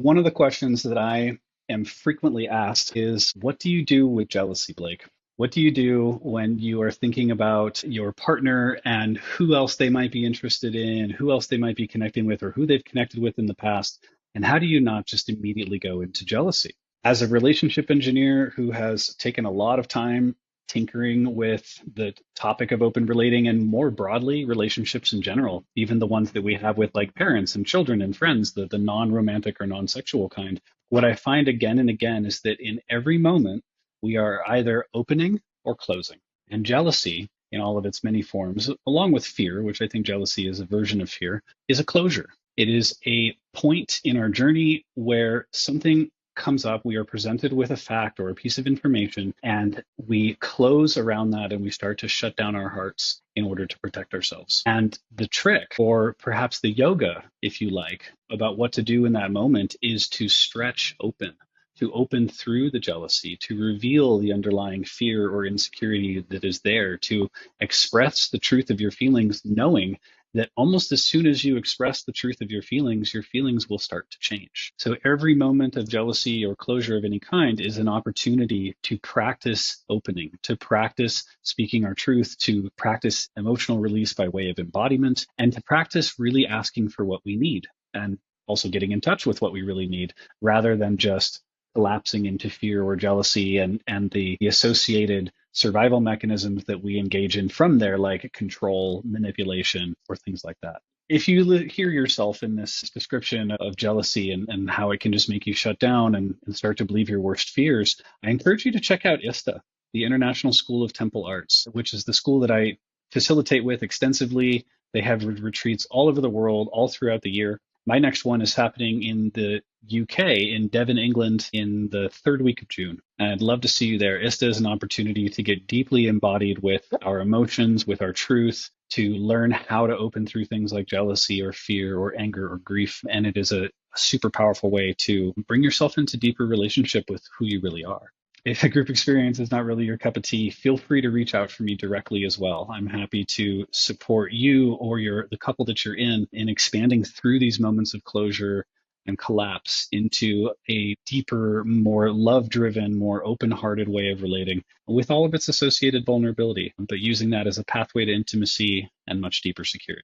One of the questions that I am frequently asked is, what do you do with jealousy, Blake? What do you do when you are thinking about your partner and who else they might be interested in, who else they might be connecting with, or who they've connected with in the past? And how do you not just immediately go into jealousy? As a relationship engineer who has taken a lot of time tinkering with the topic of open relating and more broadly relationships in general, even the ones that we have with like parents and children and friends, the non-romantic or non-sexual kind, what I find again and again is that in every moment we are either opening or closing. And jealousy in all of its many forms, along with fear, which I think jealousy is a version of fear, is a closure. It is a point in our journey where something comes up, we are presented with a fact or a piece of information, and we close around that and we start to shut down our hearts in order to protect ourselves. And the trick, or perhaps the yoga, if you like, about what to do in that moment is to stretch open. To open through the jealousy, to reveal the underlying fear or insecurity that is there, to express the truth of your feelings, knowing that almost as soon as you express the truth of your feelings will start to change. So every moment of jealousy or closure of any kind is an opportunity to practice opening, to practice speaking our truth, to practice emotional release by way of embodiment, and to practice really asking for what we need and also getting in touch with what we really need rather than just collapsing into fear or jealousy and the associated survival mechanisms that we engage in from there, like control, manipulation, or things like that. If you hear yourself in this description of jealousy and how it can just make you shut down and start to believe your worst fears, I encourage you to check out ISTA, the International School of Temple Arts, which is the school that I facilitate with extensively. They have retreats all over the world, all throughout the year. My next one is happening in the UK, in Devon, England, in the third week of June. And I'd love to see you there. ISTA is an opportunity to get deeply embodied with our emotions, with our truth, to learn how to open through things like jealousy or fear or anger or grief. And it is a super powerful way to bring yourself into deeper relationship with who you really are. If a group experience is not really your cup of tea, feel free to reach out for me directly as well. I'm happy to support you or the couple that you're in expanding through these moments of closure and collapse into a deeper, more love-driven, more open-hearted way of relating with all of its associated vulnerability, but using that as a pathway to intimacy and much deeper security.